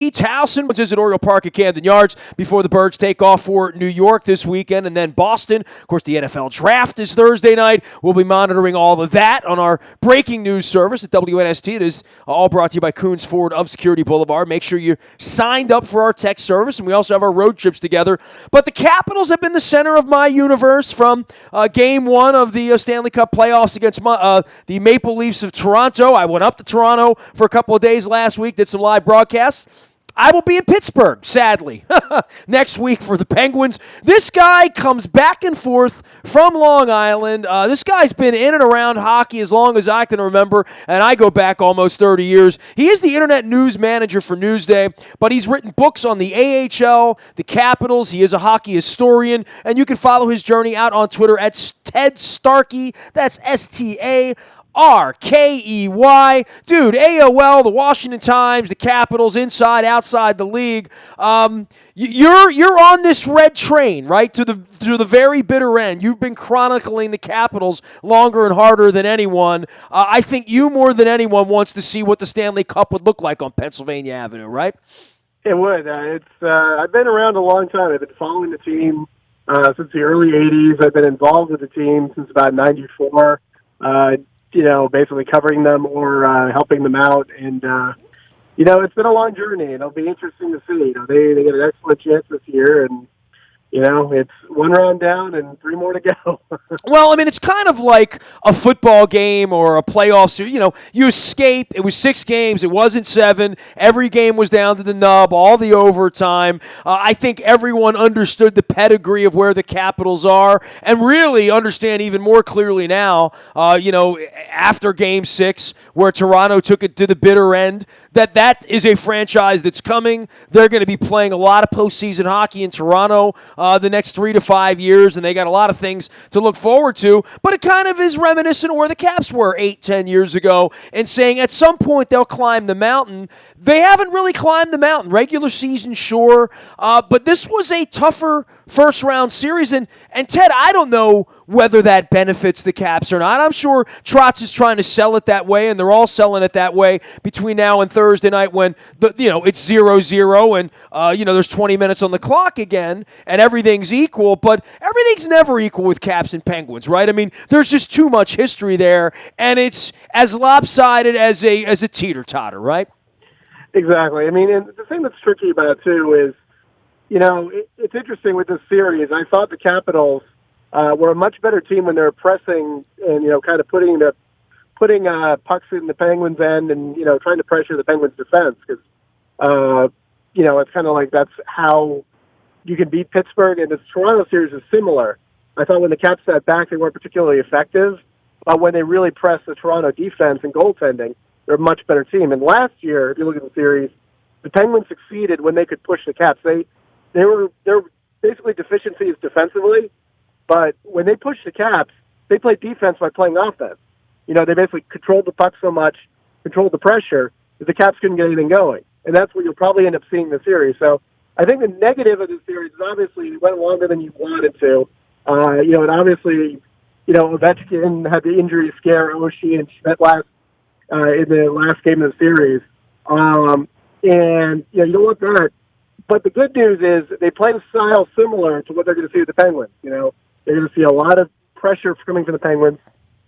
Towson is at Oriole Park at Camden Yards before the Birds take off for New York this weekend and then Boston. Of course, the NFL Draft is Thursday night. We'll be monitoring all of that on our breaking news service at WNST. It is all brought to you by Coons Ford of Security Boulevard. Make sure you're signed up for our text service, and we also have our road trips together. But the Capitals have been the center of my universe from Game 1 of the Stanley Cup playoffs against the Maple Leafs of Toronto. I went up to Toronto for a couple of days last week, did some live broadcasts. I will be in Pittsburgh, sadly, next week for the Penguins. This guy comes back and forth from Long Island. This guy's been in and around hockey as long as I can remember, and I go back almost 30 years. He is the internet news manager for Newsday, but he's written books on the AHL, the Capitals. He is a hockey historian, and you can follow his journey out on Twitter at Ted Starkey. That's STARKEY. Dude, AOL, the Washington Times, the Capitals, inside, outside the league. You're on this red train, right, to the very bitter end. You've been chronicling the Capitals longer and harder than anyone. I think you more than anyone wants to see what the Stanley Cup would look like on Pennsylvania Avenue, right? It would. I've been around a long time. I've been following the team since the early 80s. I've been involved with the team since about 94. Basically covering them or helping them out. And, it's been a long journey. It'll be interesting to see. They get an excellent chance this year, and, it's one round down and three more to go. Well, I mean, it's kind of like a football game or a playoff series. You escape. It was 6 games. It wasn't 7. Every game was down to the nub, all the overtime. I think everyone understood the pedigree of where the Capitals are and really understand even more clearly now, after Game 6, where Toronto took it to the bitter end, that is a franchise that's coming. They're going to be playing a lot of postseason hockey in Toronto the next 3 to 5 years, and they got a lot of things to look forward to. But it kind of is reminiscent of where the Caps were 8-10 years ago and saying at some point they'll climb the mountain. They haven't really climbed the mountain. Regular season, sure, but this was a tougher first-round series. And Ted, I don't know whether that benefits the Caps or not. I'm sure Trotz is trying to sell it that way, and they're all selling it that way between now and Thursday night when it's 0-0 and there's 20 minutes on the clock again and everything's equal. But everything's never equal with Caps and Penguins, right? I mean, there's just too much history there, and it's as lopsided as a teeter-totter, right? Exactly. I mean, and the thing that's tricky about it too is, it's interesting with this series. I thought the Capitals were a much better team when they were pressing and kind of putting pucks in the Penguins' end and trying to pressure the Penguins' defense because it's kind of like that's how you can beat Pittsburgh. And this Toronto series is similar. I thought when the Caps sat back, they weren't particularly effective, but when they really pressed the Toronto defense and goaltending, they're a much better team. And last year, if you look at the series, the Penguins succeeded when they could push the Caps. They're basically deficiencies defensively. But when they pushed the Caps, they played defense by playing offense. They basically controlled the puck so much, controlled the pressure, that the Caps couldn't get anything going. And that's what you'll probably end up seeing in the series. So I think the negative of the series is obviously it went longer than you wanted to. And obviously, Ovechkin had the injury scare Oshie and Schmidt in the last game of the series. You don't want that. But the good news is they play a style similar to what they're going to see with the Penguins. They're going to see a lot of pressure coming from the Penguins.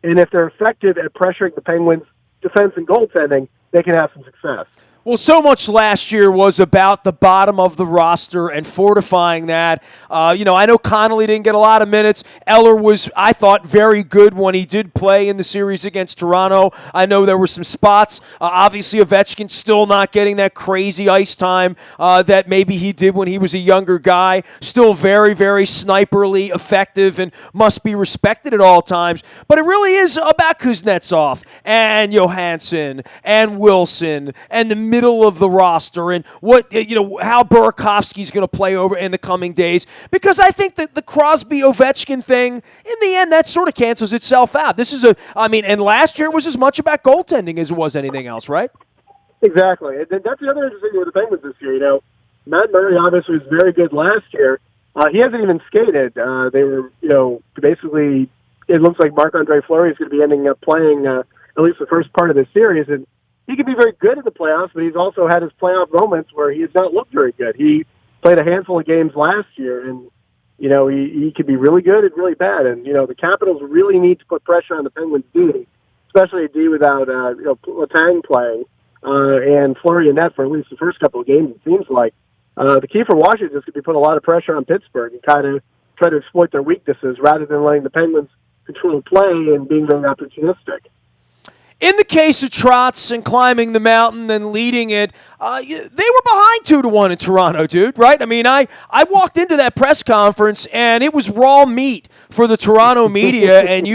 And if they're effective at pressuring the Penguins' defense and goaltending, they can have some success. Well, so much last year was about the bottom of the roster and fortifying that. I know Connolly didn't get a lot of minutes. Eller was, I thought, very good when he did play in the series against Toronto. I know there were some spots. Obviously, Ovechkin still not getting that crazy ice time that maybe he did when he was a younger guy. Still very, very sniperly effective and must be respected at all times. But it really is about Kuznetsov and Johansson and Wilson and the middle of the roster and how Burakovsky's going to play over in the coming days, because I think that the Crosby-Ovechkin thing, in the end, that sort of cancels itself out. And last year was as much about goaltending as it was anything else, right? Exactly. And that's the other interesting thing with the Penguins this year. Matt Murray obviously was very good last year. He hasn't even skated. They were, basically, it looks like Marc-Andre Fleury is going to be ending up playing at least the first part of the series, and he can be very good in the playoffs, but he's also had his playoff moments where he has not looked very good. He played a handful of games last year, and he could be really good and really bad. And the Capitals really need to put pressure on the Penguins D, especially a D without Letang playing and Fleury and net for at least the first couple of games. It seems like the key for Washington is going to be put a lot of pressure on Pittsburgh and kind of try to exploit their weaknesses rather than letting the Penguins control play and being very opportunistic. In the case of Trotz and climbing the mountain and leading it, they were behind 2-1 in Toronto, dude, right? I mean, I walked into that press conference, and it was raw meat for the Toronto media, and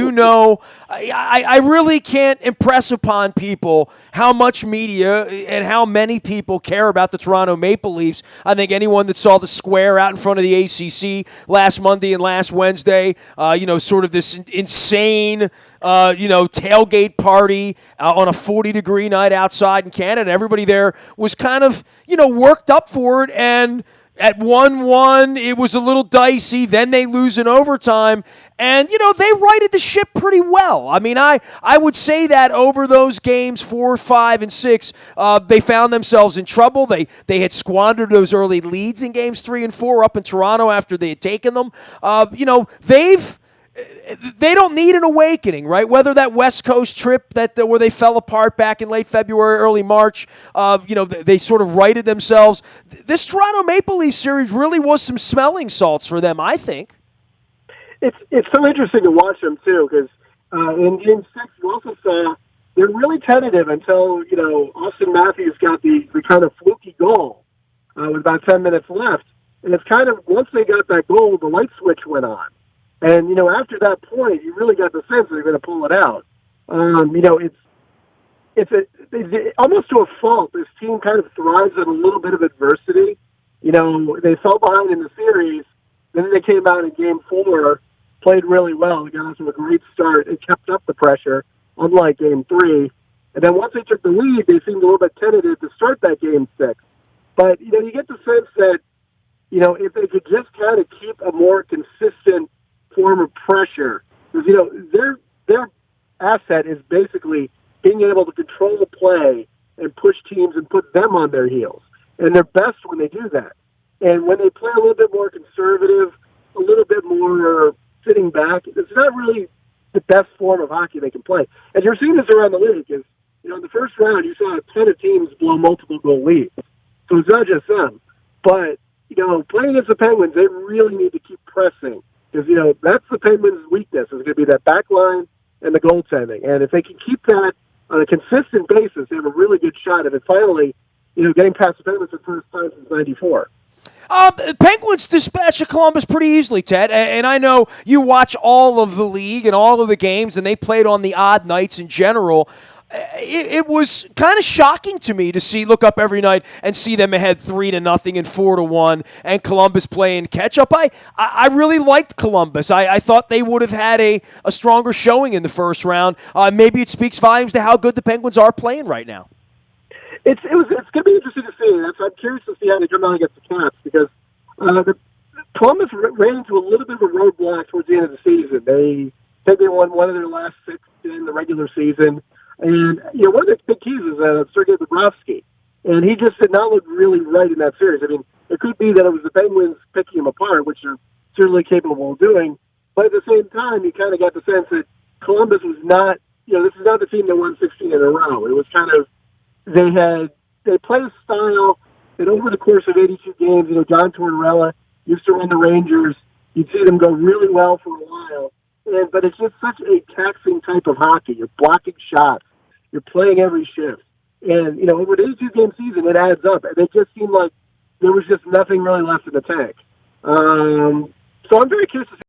I really can't impress upon people how much media and how many people care about the Toronto Maple Leafs. I think anyone that saw the square out in front of the ACC last Monday and last Wednesday, sort of this insane, tailgate party on a 40-degree night outside in Canada. Everybody there was kind of, worked up for it, and at 1-1, it was a little dicey. Then they lose in overtime, and, they righted the ship pretty well. I mean, I would say that over those games 4, 5, and 6, they found themselves in trouble. They had squandered those early leads in games 3 and 4 up in Toronto after they had taken them. They don't need an awakening, right? Whether that West Coast trip where they fell apart back in late February, early March, they sort of righted themselves. This Toronto Maple Leafs series really was some smelling salts for them, I think. It's so interesting to watch them too, because in Game 6 you also saw they're really tentative until Austin Matthews got the kind of fluky goal with about 10 minutes left, and it's kind of once they got that goal, the light switch went on. And, after that point, you really got the sense they're going to pull it out. It's almost to a fault. This team kind of thrives on a little bit of adversity. They fell behind in the series. Then they came out in Game 4, played really well. They got off to a great start and kept up the pressure, unlike Game 3. And then once they took the lead, they seemed a little bit tentative to start that Game 6. But, you get the sense that, if they could just kind of keep a more consistent form of pressure, because their asset is basically being able to control the play and push teams and put them on their heels, and they're best when they do that. And when they play a little bit more conservative, a little bit more sitting back, it's not really the best form of hockey they can play. And you're seeing this around the league, because in the first round you saw a ton of teams blow multiple goal leads, so it's not just them. But playing against the Penguins, they really need to keep pressing. Because, that's the Penguins' weakness. It's going to be that back line and the goaltending. And if they can keep that on a consistent basis, they have a really good shot at it finally, getting past the Penguins for the first time since '94. Penguins dispatch Columbus pretty easily, Ted. And I know you watch all of the league and all of the games, and they played on the odd nights in general. It was kind of shocking to me to look up every night and see them ahead 3-0 and 4-1, and Columbus playing catch up. I really liked Columbus. I thought they would have had a stronger showing in the first round. Maybe it speaks volumes to how good the Penguins are playing right now. It's going to be interesting to see. I'm curious to see how they come out against the Caps, because Columbus ran into a little bit of a roadblock towards the end of the season. They won one of their last 6 in the regular season. And, one of the big keys is Sergei Bobrovsky. And he just did not look really right in that series. I mean, it could be that it was the Penguins picking him apart, which they're certainly capable of doing. But at the same time, you kind of got the sense that Columbus was not, this is not the team that won 16 in a row. It was kind of, they played a style that over the course of 82 games, John Tortorella used to run the Rangers. You'd see them go really well for a while. But it's just such a taxing type of hockey. You're blocking shots. You're playing every shift. And, over an 82-game season, it adds up. And it just seemed like there was just nothing really left in the tank. So I'm very curious to see